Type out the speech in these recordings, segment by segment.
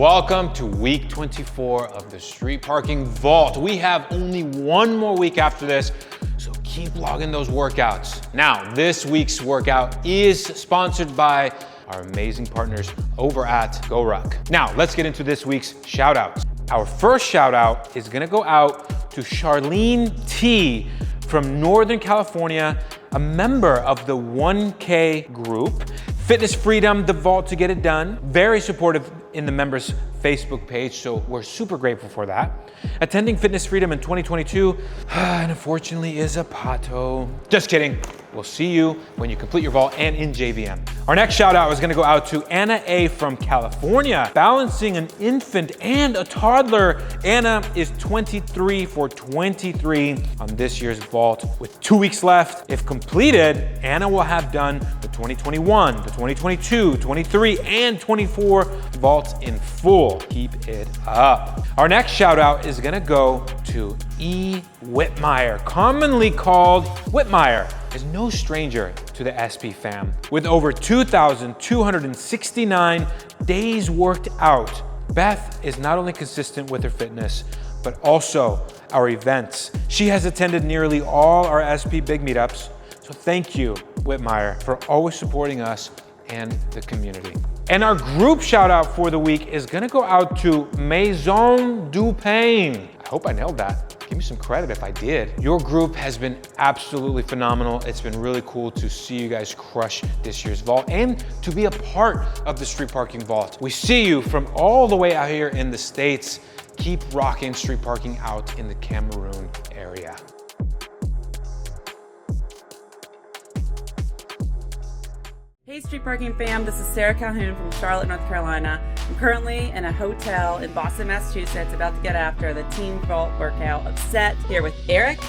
Welcome to week 24 of the Street Parking Vault. We have only one more week after this, so keep logging those workouts. Now, this week's workout is sponsored by our amazing partners over at GoRuck. Now, let's get into this week's shout outs. Our first shout out is gonna go out to Charlene T from Northern California, a member of the 1K group. Fitness Freedom, the Vault to get it done. Very supportive in the members' Facebook page, so we're super grateful for that. Attending Fitness Freedom in 2022, and unfortunately is a pato. Just kidding. We'll see you when you complete your vault and in JVM. Our next shout out is gonna go out to Anna A from California, balancing an infant and a toddler. Anna is 23 for 23 on this year's vault with 2 weeks left. If completed, Anna will have done the 2021, the 2022, 23, and 24 vaults in full. Keep it up. Our next shout out is gonna go to E. Whitmire, commonly called Whitmire, is no stranger to the SP fam. With over 2,269 days worked out, Beth is not only consistent with her fitness, but also our events. She has attended nearly all our SP big meetups, so thank you, Whitmire, for always supporting us and the community. And our group shout out for the week is gonna go out to Maison du Pain. I hope I nailed that. Give me some credit if I did. Your group has been absolutely phenomenal. It's been really cool to see you guys crush this year's vault and to be a part of the Street Parking Vault. We see you from all the way out here in the States. Keep rocking street parking out in the Cameroon area. Hey Street Parking fam, this is Sarah Calhoun from Charlotte, North Carolina. I'm currently in a hotel in Boston, Massachusetts, about to get after the Team Vault workout of set here with Eric.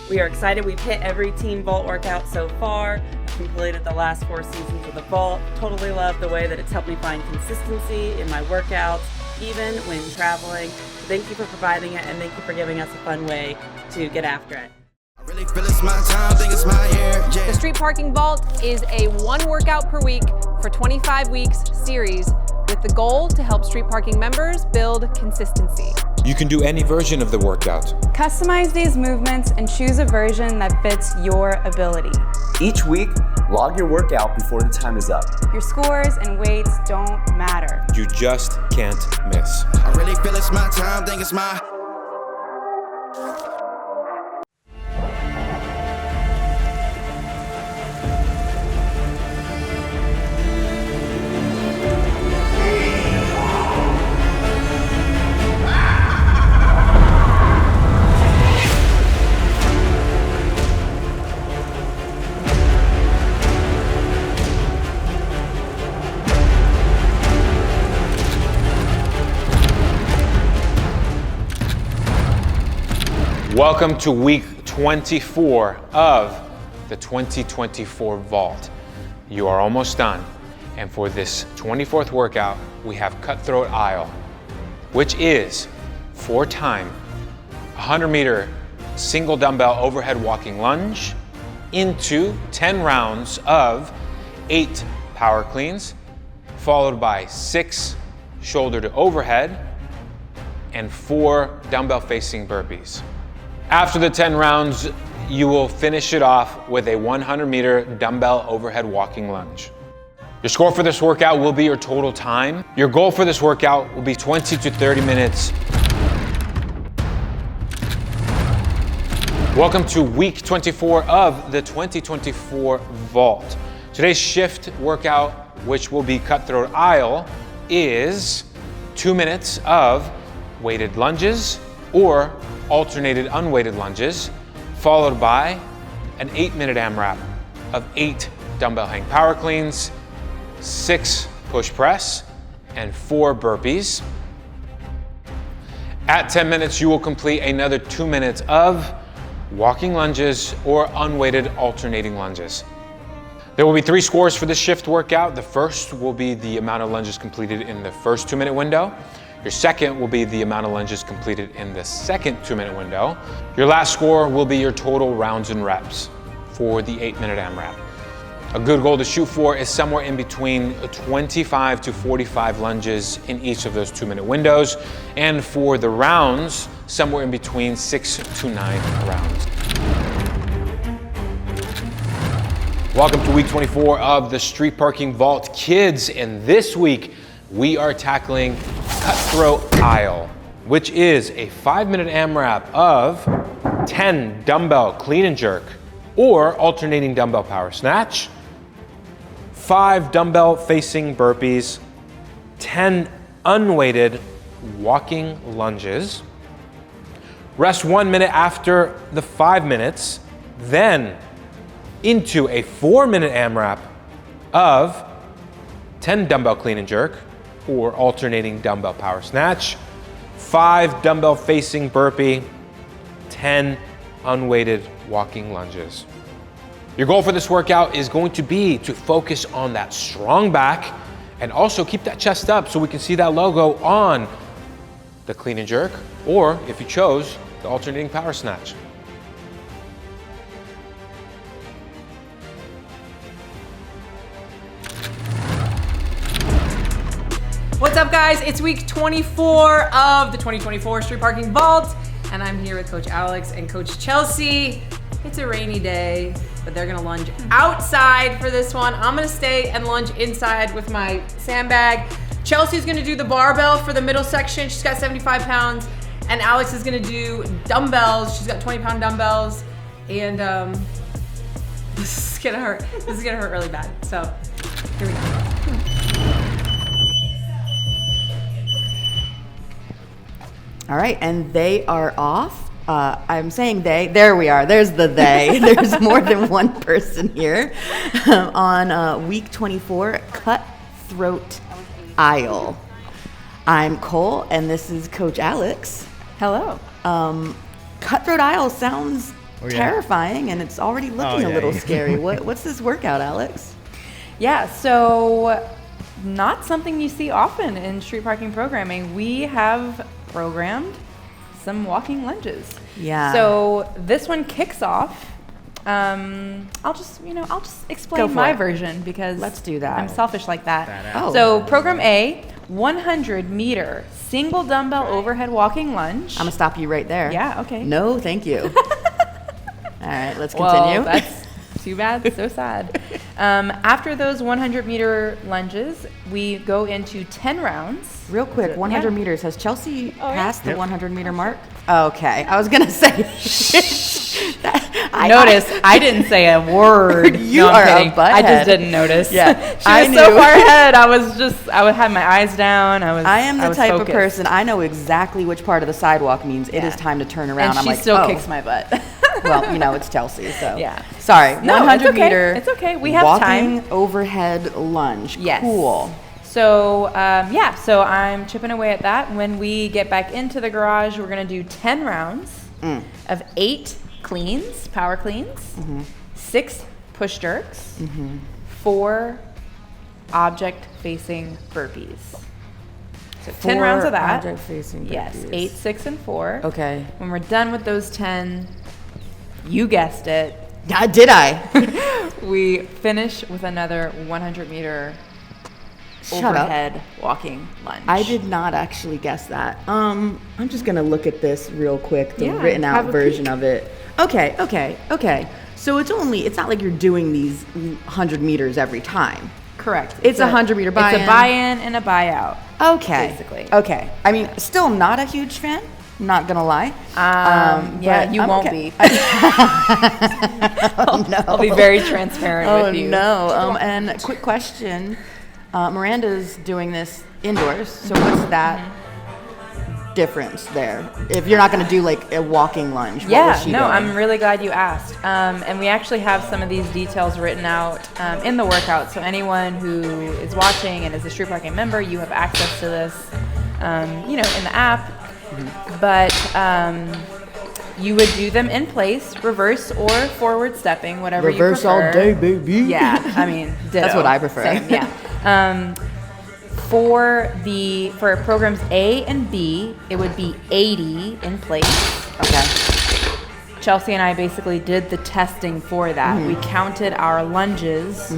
We are excited. We've hit every Team Vault workout so far. I've completed the last 4 seasons of the Vault. Totally love the way that it's helped me find consistency in my workouts, even when traveling. So thank you for providing it, and thank you for giving us a fun way to get after it. The Street Parking Vault is a 1 workout per week for 25 weeks series with the goal to help street parking members build consistency. You can do any version of the workout. Customize these movements and choose a version that fits your ability. Each week, log your workout before the time is up. Your scores and weights don't matter. You just can't miss. I really feel it's my time, think it's my... Welcome to week 24 of the 2024 Vault. You are almost done. And for this 24th workout, we have Cutthroat Aisle, which is 4-time 100-meter single dumbbell overhead walking lunge into 10 rounds of 8 power cleans, followed by 6 shoulder to overhead and 4 dumbbell facing burpees. After the 10 rounds, you will finish it off with a 100-meter dumbbell overhead walking lunge. Your score for this workout will be your total time. Your goal for this workout will be 20 to 30 minutes. Welcome to week 24 of the 2024 Vault. Today's shift workout, which will be Cutthroat Aisle, is 2 minutes of weighted lunges or alternated unweighted lunges, followed by an 8-minute AMRAP of 8 dumbbell hang power cleans, 6 push press, and 4 burpees. At 10 minutes, you will complete another 2 minutes of walking lunges or unweighted alternating lunges. There will be 3 scores for this shift workout. The first will be the amount of lunges completed in the first 2-minute window. Your second will be the amount of lunges completed in the second 2-minute window. Your last score will be your total rounds and reps for the 8-minute AMRAP. A good goal to shoot for is somewhere in between 25 to 45 lunges in each of those 2-minute windows. And for the rounds, somewhere in between 6 to 9 rounds. Welcome to week 24 of the Street Parking Vault Kids. And this week, we are tackling Cutthroat Aisle, which is a 5-minute AMRAP of 10 dumbbell clean and jerk or alternating dumbbell power snatch, 5 dumbbell facing burpees, 10 unweighted walking lunges, rest 1 minute after the 5 minutes, then into a 4-minute AMRAP of 10 dumbbell clean and jerk or alternating dumbbell power snatch, 5 dumbbell facing burpee, 10 unweighted walking lunges. Your goal for this workout is going to be to focus on that strong back and also keep that chest up so we can see that logo on the clean and jerk, or if you chose, the alternating power snatch. What's up, guys? It's week 24 of the 2024 Street Parking Vault, and I'm here with Coach Alex and Coach Chelsea. It's a rainy day, but they're gonna lunge outside for this one. I'm gonna stay and lunge inside with my sandbag. Chelsea's gonna do the barbell for the middle section. She's got 75 pounds, and Alex is gonna do dumbbells. She's got 20-pound dumbbells, and this is gonna hurt. This is gonna hurt really bad. So here we go. All right, and they are off. I'm saying they. There we are. There's the they. There's more than one person here on week 24, Cutthroat Aisle. I'm Cole, and this is Coach Alex. Hello. Cutthroat Aisle sounds terrifying, and it's already looking a little scary. What's this workout, Alex? Yeah, so not something you see often in street parking programming. We have programmed some walking lunges. Yeah. So this one kicks off. I'll just explain my version because let's do that. I'm selfish like that. Oh. So program A, 100-meter single dumbbell overhead walking lunge. I'm gonna stop you right there. Yeah. Okay. No, thank you. All right, let's Well, continue. that's too bad. So sad. After those 100-meter lunges, we go into 10 rounds. Real quick, 100 Yeah. meters. Has Chelsea passed the 100-meter mark? Okay, I was gonna say. I didn't say a word. You No, I'm are a kidding. I butthead. just didn't notice. Yeah, she I was so knew. far ahead. I had my eyes down. I am the was type focused. of person. I know exactly which part of the sidewalk means it Yeah. is time to turn around. And I'm she like, still oh. kicks my butt. Well, it's Chelsea, so Yeah. Sorry, No, 100 it's okay. meter. It's okay. We have walking time. overhead lunge. Yes. Cool. So so I'm chipping away at that. When we get back into the garage, we're gonna do 10 rounds of 8 cleans, power cleans, 6 push jerks, 4 object-facing burpees. So 10 rounds of that. Object-facing Yes, burpees. 8, 6, and 4. Okay. When we're done with those 10, you guessed it, Did I? we finish with another 100-meter Shut up. overhead walking lunge. I did not actually guess that. I'm just gonna look at this real quick, the Yeah, written have out a version peek. of it. Okay. So it's not like you're doing these 100 meters every time. Correct. It's a 100-meter buy-in. It's a buy-in and a buyout. Okay. Basically. Okay. I mean, still not a huge fan. Not gonna lie. Yeah, but you I'm won't okay. be. Oh no. I'll be very transparent with you. Oh no. And quick question. Miranda's doing this indoors, so what's that difference there? If you're not gonna do like a walking lunge, what was she doing? I'm really glad you asked. And we actually have some of these details written out in the workout. So anyone who is watching and is a Street Parking member, you have access to this, in the app. But you would do them in place, reverse or forward stepping, whatever Reverse you prefer. all day, baby. Yeah, I mean, ditto. That's what I prefer. Same, yeah. For programs A and B, it would be 80 in place. Okay. Chelsea and I basically did the testing for that. We counted our lunges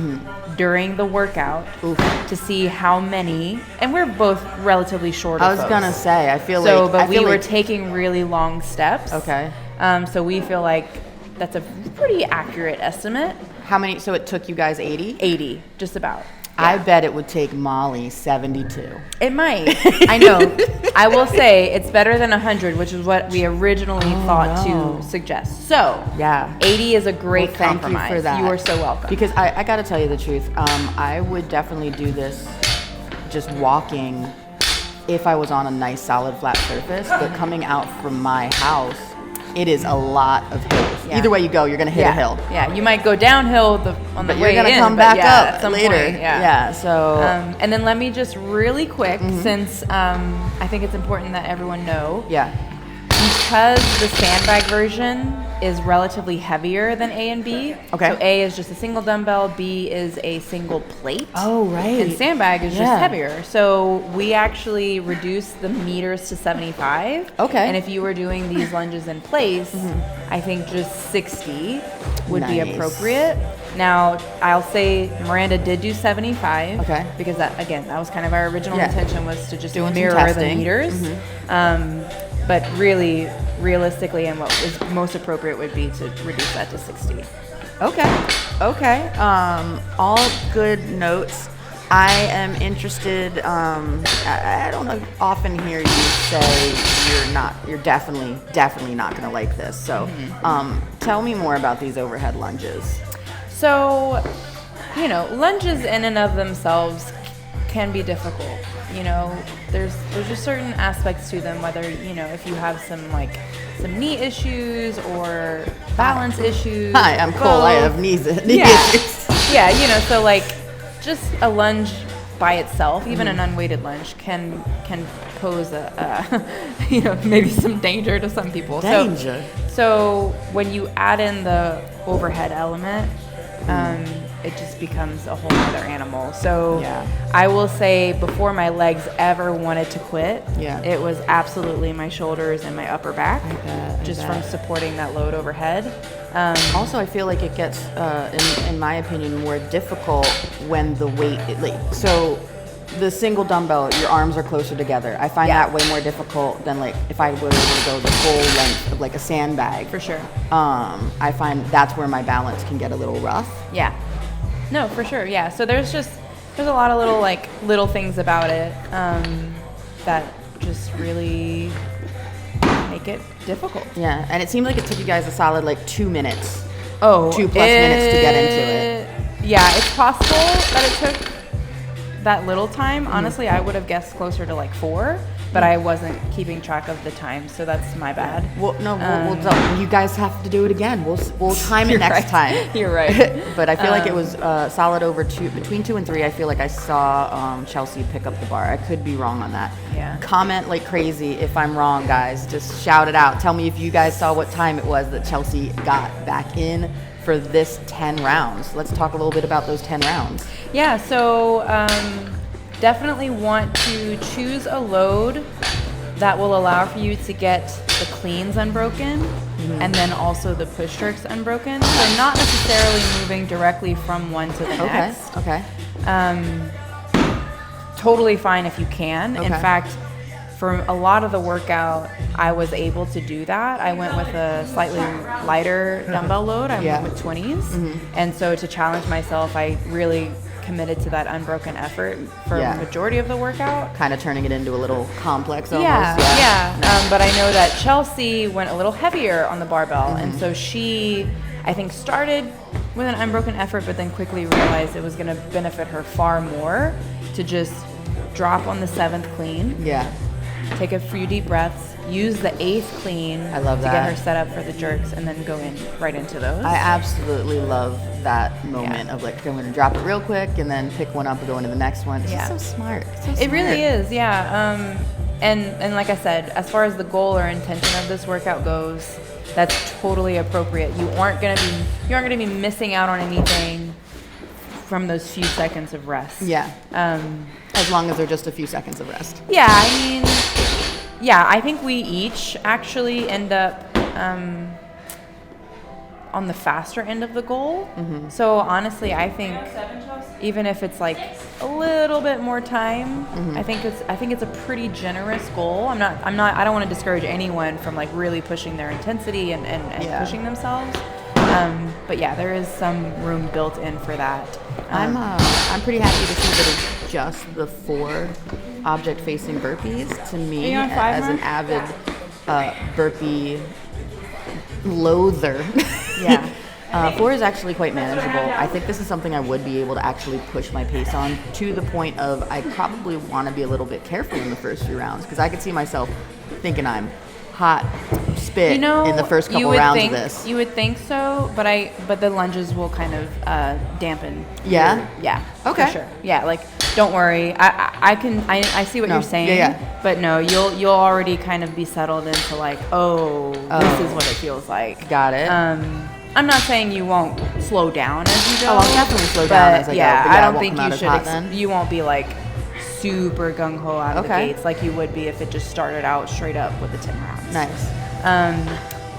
during the workout to see how many, and we're both relatively short. I was gonna say, I feel so, like, but we were taking really long steps. Okay. So we feel like that's a pretty accurate estimate. How many? So it took you guys 80? 80, just about. I bet it would take Molly 72. It might. I know. I will say it's better than 100, which is what we originally thought to suggest. So, Yeah. 80 is a great Thank compromise. you for that. You are so welcome. Because I got to tell you the truth. I would definitely do this just walking if I was on a nice solid flat surface. But coming out from my house, it is a lot of hills. Yeah. Either way you go, you're going to hit a hill. Yeah, you might go downhill on the But way you're going in, to come but back yeah, up at some later. point, yeah. So. And then let me just really quick, since I think it's important that everyone know. Yeah. Because the sandbag version is relatively heavier than A and B. Okay. So A is just a single dumbbell, B is a single plate. Oh, right. And sandbag is Yeah. just heavier. So we actually reduced the meters to 75. Okay. And if you were doing these lunges in place, I think just 60 would be Nice. appropriate. Now, I'll say Miranda did do 75. Okay. Because that, again, that was kind of our original Yeah. intention, was to just Doing some mirror the testing. meters. But really, realistically, and what is most appropriate would be to reduce that to 60. Okay. All good notes. I am interested. I don't often hear you say you're definitely not going to like this. So, tell me more about these overhead lunges. So, lunges in and of themselves can be difficult. There's just certain aspects to them, whether, if you have some knee issues or balance issues. Hi, I'm Cole. I have knee Yeah. issues. Yeah, so just a lunge by itself, even an unweighted lunge, can pose a maybe some danger to some people. Danger. So when you add in the overhead element, it just becomes a whole other animal. So Yeah. I will say, before my legs ever wanted to quit, Yeah. it was absolutely my shoulders and my upper back, I just bet. from supporting that load overhead. Also, I feel like it gets, in my opinion, more difficult when the weight. So, the single dumbbell, your arms are closer together. I find Yeah. that way more difficult than if I were to go the full length of a sandbag. For sure. I find that's where my balance can get a little rough. Yeah. No, for sure. Yeah. So there's a lot of little things about it that just really make it difficult. Yeah, and it seemed like it took you guys a solid 2 minutes. Oh, 2+ minutes to get into it. Yeah, it's possible that it took that little time. Honestly, I would have guessed closer to 4, but I wasn't keeping track of the time, so that's my bad. Well, no, you guys have to do it again. We'll time it next time. You're right. But I feel like it was solid over between 2 and 3. I feel like I saw Chelsea pick up the bar. I could be wrong on that. Yeah. Comment like crazy if I'm wrong, guys. Just shout it out. Tell me if you guys saw what time it was that Chelsea got back in for this 10 rounds. Let's talk a little bit about those 10 rounds. Yeah, so definitely want to choose a load that will allow for you to get the cleans unbroken and then also the push jerks unbroken. So not necessarily moving directly from one to the next. Okay. Totally fine if you can. In Okay. fact, for a lot of the workout, I was able to do that. I went with a slightly lighter dumbbell load. I Yeah. went with 20s. And so to challenge myself, I really committed to that unbroken effort for Yeah. the majority of the workout. Kind of turning it into a little complex almost. Yeah. But I know that Chelsea went a little heavier on the barbell. And so she, I think, started with an unbroken effort, but then quickly realized it was going to benefit her far more to just drop on the 7th clean. Yeah. Take a few deep breaths, use the 8th clean I love to that. get her set up for the jerks, and then go right into those. I absolutely love that moment of I'm going to drop it real quick and then pick one up and go into the next one. It's just so smart. It really is, yeah. And like I said, as far as the goal or intention of this workout goes, that's totally appropriate. You aren't gonna be missing out on anything from those few seconds of rest. Yeah. As long as they're just a few seconds of rest. Yeah, I think we each actually end up on the faster end of the goal. So honestly, I think even if it's like a little bit more time, I think it's a pretty generous goal. I don't want to discourage anyone from like really pushing their intensity and pushing themselves. But yeah, there is some room built in for that. I'm pretty happy to see that it's just the 4 object-facing burpees. To me, Are you on 5, as an Mark? avid burpee loather, 4 is actually quite manageable. I think this is something I would be able to actually push my pace on to the point of I probably want to be a little bit careful in the first few rounds because I could see myself thinking I'm hot spit in the first couple rounds of this. You would think so, but the lunges will kind of dampen. Yeah? Yeah. Okay. For sure. Yeah, like don't worry. I see what you're saying. Yeah. But no, you'll already kind of be settled into like, this is what it feels like. Got it. I'm not saying you won't slow down as you go. Oh, I'll definitely slow down as I go. But I don't won't think come you out as hot should. then. You won't be like super gung ho out of the gates like you would be if it just started out straight up with the 10 rounds. Nice.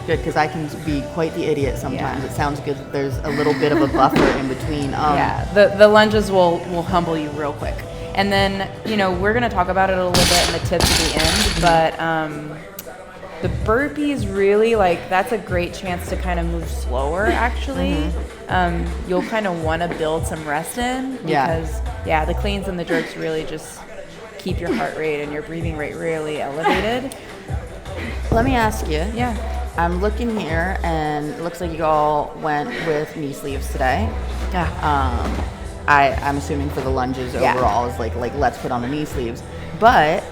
Good, because I can be quite the idiot sometimes. It sounds good that there's a little bit of a buffer in between. The lunges will humble you real quick. And then, we're going to talk about it a little bit in the tips at the end, but the burpees really, like, that's a great chance to kind of move slower, actually. You'll kind of want to build some rest in because, the cleans and the jerks really just keep your heart rate and your breathing rate really elevated. Let me ask you. Yeah. I'm looking here, and it looks like you all went with knee sleeves today. Yeah. I'm assuming for the lunges overall is like let's put on the knee sleeves, but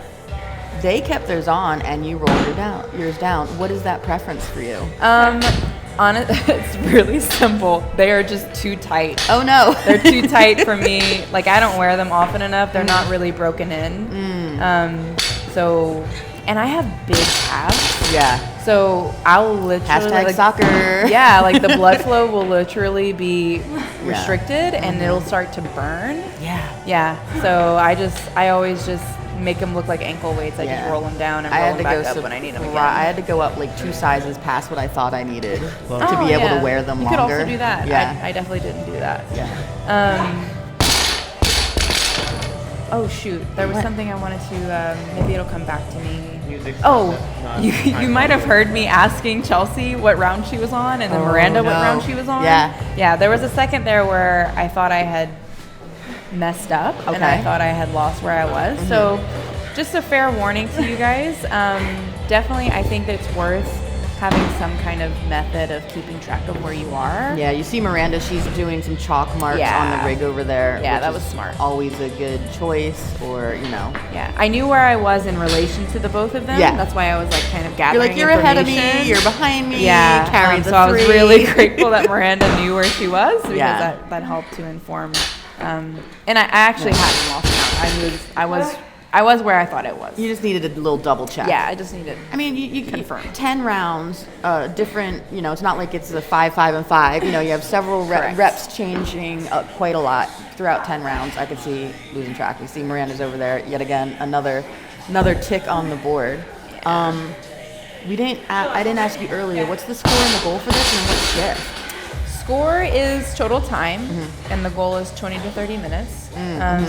they kept theirs on and you rolled yours down. What is that preference for you? It's really simple. They are just too tight. Oh no, they're too tight for me. Like I don't wear them often enough. They're not really broken in. And I have big calves. Yeah. So I'll literally #soccer. Yeah, like the blood flow will literally be restricted and it'll start to burn. Yeah. Yeah. So I always just make them look like ankle weights. I just roll them down and roll them back up when I need them again. I had to go up like 2 sizes past what I thought I needed to be able to wear them longer. You could also do that. Yeah. I definitely didn't do that. Yeah. Oh shoot, there was something I wanted to, maybe it'll come back to me. You might have heard me asking Chelsea what round she was on and then Miranda what round she was on. Yeah, there was a second there where I thought I had messed up and I thought I had lost where I was. So just a fair warning to you guys. Definitely I think that it's worth having some kind of method of keeping track of where you are. Yeah, you see Miranda, she's doing some chalk marks on the rig over there. Yeah, which that was is smart. Always a good choice, or Yeah, I knew where I was in relation to the both of them. Yeah. That's why I was like kind of gathering you're ahead of information. me, you're behind me, Yeah, carry the so I was 3. really grateful that Miranda knew where she was because that helped to inform. And I actually hadn't lost count. I was where I thought it was. You just needed a little double check. Yeah, I just needed. I mean, you confirm. 10 rounds, different. It's not like it's a 5, 5, and 5. You have several reps changing quite a lot throughout 10 rounds. I could see losing track. You see Miranda's over there yet again. Another tick on the board. I didn't ask you earlier. What's the score and the goal for this, and what shift? Score is total time, and the goal is 20 to 30 minutes.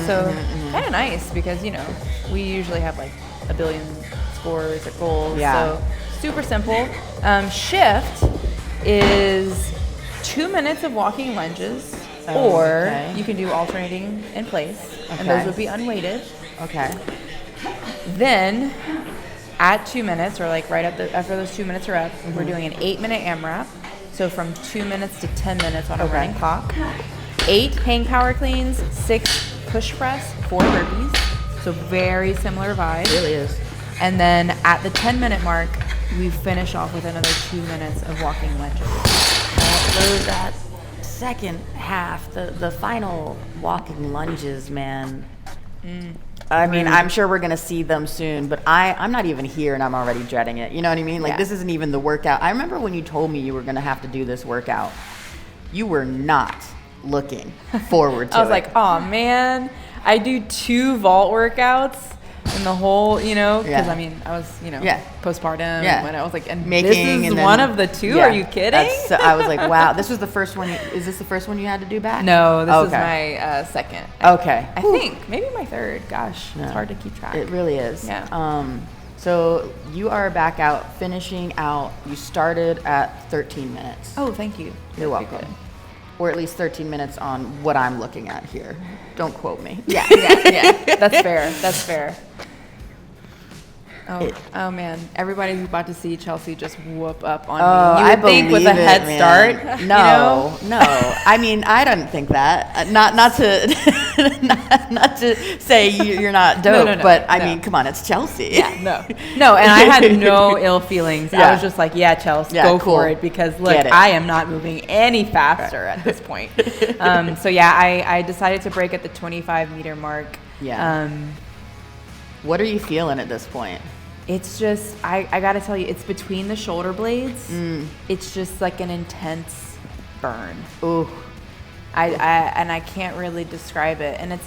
So kind of nice because we usually have like a billion scores or goals. Yeah. So super simple. Shift is 2 minutes of walking lunges, or you can do alternating in place, and those would be unweighted. Okay. Then at 2 minutes, or like right after those 2 minutes are up, we're doing an 8-minute AMRAP. So from 2 minutes to 10 minutes on a running clock. 8 hang power cleans, 6 push press, 4 burpees. So very similar vibe. It really is. And then at the 10-minute mark, we finish off with another 2 minutes of walking lunges. That second half, the final walking lunges, man. I mean, I'm sure we're going to see them soon, but I'm not even here and I'm already dreading it. You know what I mean? Like, this isn't even the workout. I remember when you told me you were going to have to do this workout, you were not looking forward to it. I was like, oh man, I do 2 vault workouts in the whole, because Yeah. I mean, I was, Yeah. postpartum. Yeah. When I was like, and Making this is and then- one of the two? Yeah. Are you kidding? So I was like, wow, this was the first one. Is this the first one you had to do back? No, this is Okay. my second. Okay. I think maybe my third. Gosh, Yeah. it's hard to keep track. It really is. Yeah. So you are back out, finishing out. You started at 13 minutes. Oh, thank you. You're That'd be welcome. good. Or at least 13 minutes on what I'm looking at here. Don't quote me. Yeah. That's fair. That's fair. Oh man! Everybody's about to see Chelsea just whoop up on me. You would think with a head start. No, no. I mean, I don't think that. Not to not to say you're not dope, No, but I no. mean, come on, it's Chelsea. Yeah, no, and I had no ill feelings. I Yeah. was just like, yeah, Chelsea, Yeah, go cool. for it, because look, Get it. I am not moving any faster at this point. So yeah, I decided to break at the 25-meter mark. Yeah. What are you feeling at this point? It's just, I gotta tell you, it's between the shoulder blades. It's just like an intense burn. Ooh. I can't really describe it, and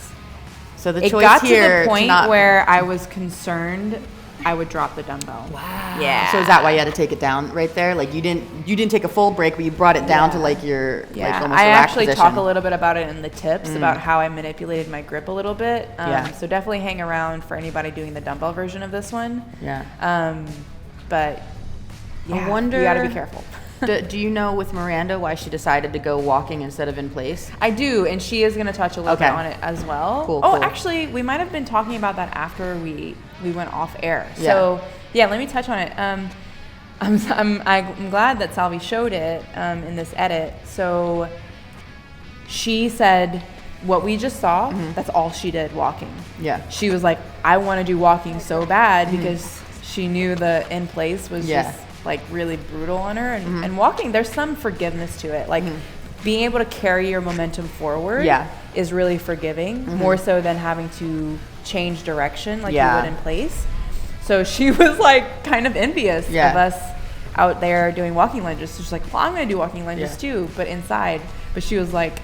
So the it choice got here to the point not, where I was concerned I would drop the dumbbell. Wow. Yeah. So is that why you had to take it down right there? Like you didn't take a full break, but you brought it down to like your like almost I a rack actually position. talk a little bit about it in the tips about how I manipulated my grip a little bit. Yeah. So definitely hang around for anybody doing the dumbbell version of this one. Yeah. But yeah, I wonder. you got to be careful. Do you know with Miranda why she decided to go walking instead of in place? I do, and she is going to touch a little Okay. bit on it as well. Cool, Oh, cool. actually, we might have been talking about that after we went off air. Yeah. So yeah, let me touch on it. I'm glad that Salvi showed it in this edit. So she said what we just saw. That's all she did walking. Yeah. She was like, I want to do walking so bad because she knew the in place was Yeah. just like really brutal on her. And walking, there's some forgiveness to it. Like being able to carry your momentum forward Yeah. is really forgiving, more so than having to change direction like Yeah. you would in place. So she was like kind of envious Yeah. of us out there doing walking lunges. So she's like, well, I'm going to do walking lunges Yeah. too, but inside. But she was like,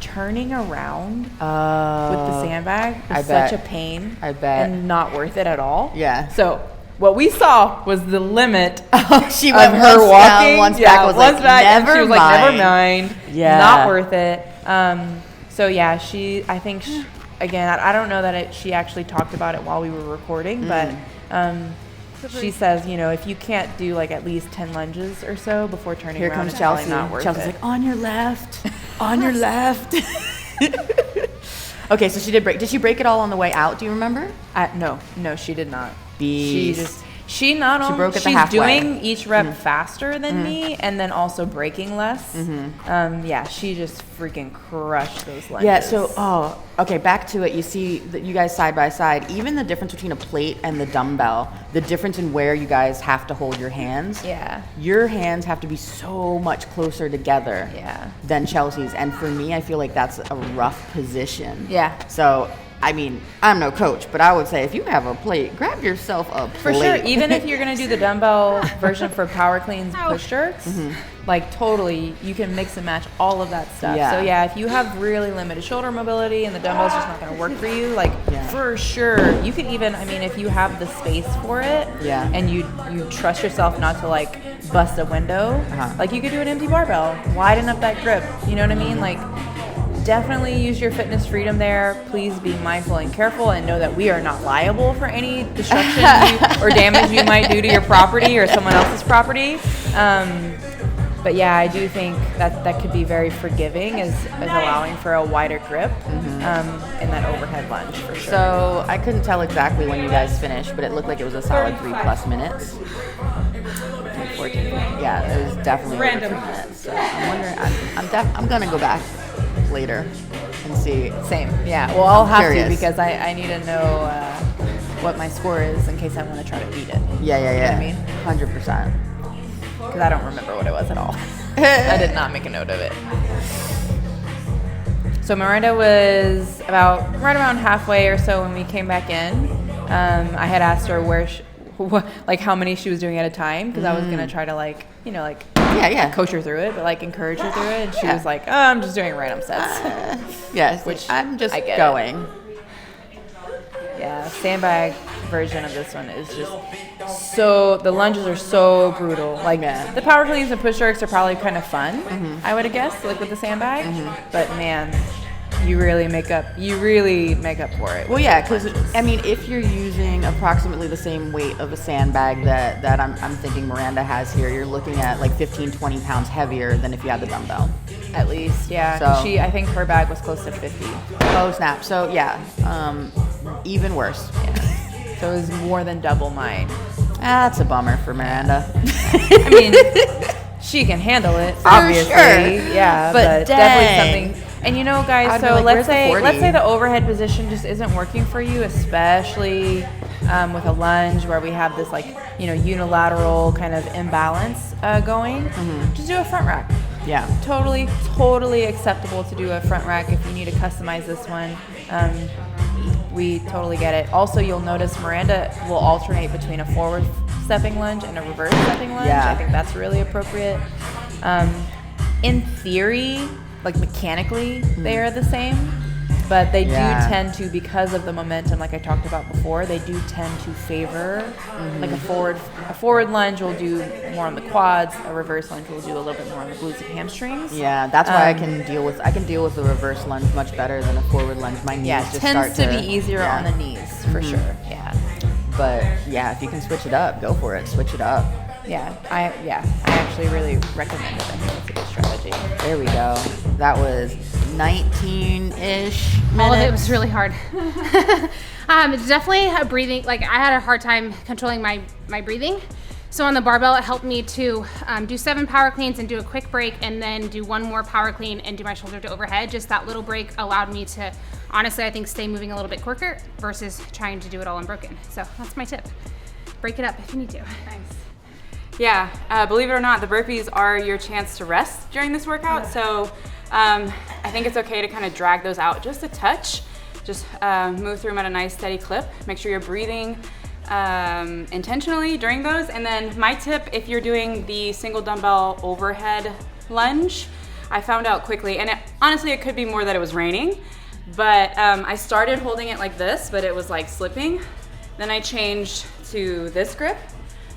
turning around with Oh. the sandbag I was bet. such a pain. I bet. And not worth it at all. Yeah. So what we saw was the limit She of went her once walking. down, once back. Was once like, back, and never she was mind. like, never mind. Yeah. Not worth it. So yeah, I think, again, I don't know that she actually talked about it while we were recording, but she says, if you can't do like at least 10 lunges or so before turning Here around, comes it's probably Chelsea. not worth Chelsea's it. like, on your left, on your left. Okay, so she did break. Did she break it all on the way out? Do you remember? No, she did not. Beast. She not only broke at the she's halfway. doing each rep faster than me, and then also breaking less. Yeah, she just freaking crushed those lunges. Yeah, so, okay, back to it. You see that you guys side by side, even the difference between a plate and the dumbbell, the difference in where you guys have to hold your hands. Yeah. Your hands have to be so much closer together Yeah. than Chelsea's. And for me, I feel like that's a rough position. Yeah. So, I mean, I'm no coach, but I would say if you have a plate, grab yourself a plate. For sure, even if you're gonna do the dumbbell version for power cleans, push jerks, like totally, you can mix and match all of that stuff. Yeah. So yeah, if you have really limited shoulder mobility and the dumbbell's just not gonna work for you, like Yeah. for sure, you could even, if you have the space for it, Yeah. and you trust yourself not to like bust a window, like you could do an empty barbell, widen up that grip. You know what I mean? Like. Definitely use your fitness freedom there. Please be mindful and careful, and know that we are not liable for any destruction or damage you might do to your property or someone else's property. But yeah, I do think that could be very forgiving as allowing for a wider grip in that overhead lunge for sure. So I couldn't tell exactly when you guys finished, but it looked like it was a solid 3+ minutes. 14. Yeah, it was definitely Random. over 3 minutes. So I'm wondering. I'm gonna go back later and see. Same. Yeah. Well, I'll have Curious. to because I need to know what my score is in case I want to try to beat it. Yeah. You know what I mean? 100%. Because I don't remember what it was at all. I did not make a note of it. So Miranda was right around halfway or so when we came back in. I had asked her how many she was doing at a time because I was gonna try to Yeah. coach her through it, but encourage her through it. And she Yeah. was like, "Oh, I'm just doing random sets." Yes. Which I'm just I get it. going. Yeah, Yeah, sandbag version of this one is just the lunges are so brutal. Like the power cleans and push jerks are probably kind of fun, I would have guessed, like with the sandbag. But man, you really make up for it. Well, yeah, because I mean, if you're using approximately the same weight of a sandbag that I'm thinking Miranda has here, you're looking at like 15, 20 pounds heavier than if you had the dumbbell. At least, yeah. So, I think her bag was close to 50. Oh snap! So yeah, even worse. Yeah. So it was more than double mine. That's a bummer for Miranda. I mean, she can handle it, obviously. Sure. Yeah, but definitely something. And you know, guys, I'd be so like, let's "Where's the say the overhead position just isn't working for you, especially with a lunge where we have this unilateral kind of imbalance going. Just do a front rack. Yeah. Totally acceptable to do a front rack if you need to customize this one. We totally get it. Also, you'll notice Miranda will alternate between a forward stepping lunge and a reverse stepping lunge. Yeah. I think that's really appropriate. In theory, like mechanically, they are the same, but they do tend to, because of the momentum, like I talked about before, they do tend to favor like a forward lunge will do more on the quads, a reverse lunge will do a little bit more on the glutes and hamstrings. Yeah, that's why I can deal with the reverse lunge much better than a forward lunge. My knees just tends start to be easier on the knees for sure. Yeah. But yeah, if you can switch it up, go for it. Switch it up. Yeah, I actually really recommend it. I think it's a good strategy. There we go. That was 19-ish minutes. All of it was really hard. It's definitely a breathing, like I had a hard time controlling my breathing. So on the barbell, it helped me to do 7 power cleans and do a quick break, and then do 1 more power clean and do my shoulder to overhead. Just that little break allowed me to, honestly, I think, stay moving a little bit quicker versus trying to do it all unbroken. So that's my tip. Break it up if you need to. Nice. Yeah, believe it or not, the burpees are your chance to rest during this workout. So I think it's okay to kind of drag those out just a touch. Just move through them at a nice steady clip. Make sure you're breathing intentionally during those. And then my tip, if you're doing the single dumbbell overhead lunge, I found out quickly, and honestly it could be more that it was raining, but I started holding it like this, but it was like slipping. Then I changed to this grip.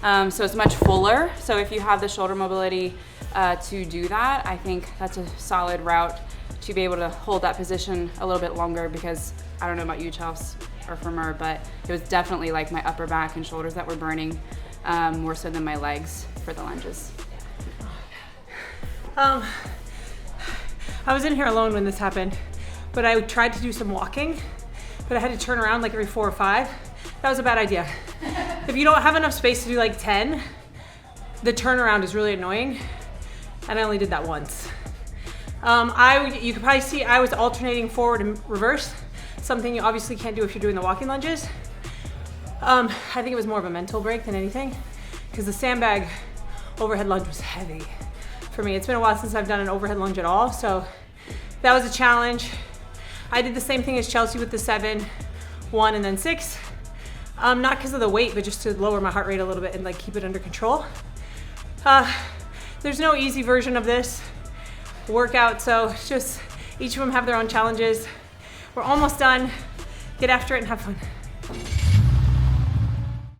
So it's much fuller. So if you have the shoulder mobility to do that, I think that's a solid route to be able to hold that position a little bit longer, because I don't know about you, Chelsea, or for Mer, but it was definitely like my upper back and shoulders that were burning more so than my legs for the lunges. I was in here alone when this happened, but I tried to do some walking, but I had to turn around like every 4 or 5. That was a bad idea. If you don't have enough space to do like 10, the turnaround is really annoying, and I only did that once. You could probably see I was alternating forward and reverse, something you obviously can't do if you're doing the walking lunges. I think it was more of a mental break than anything, because the sandbag overhead lunge was heavy for me. It's been a while since I've done an overhead lunge at all, so that was a challenge. I did the same thing as Chelsea with the 7, 1, and then 6. Not because of the weight, but just to lower my heart rate a little bit and like keep it under control. There's no easy version of this workout, so it's just each of them have their own challenges. We're almost done. Get after it and have fun.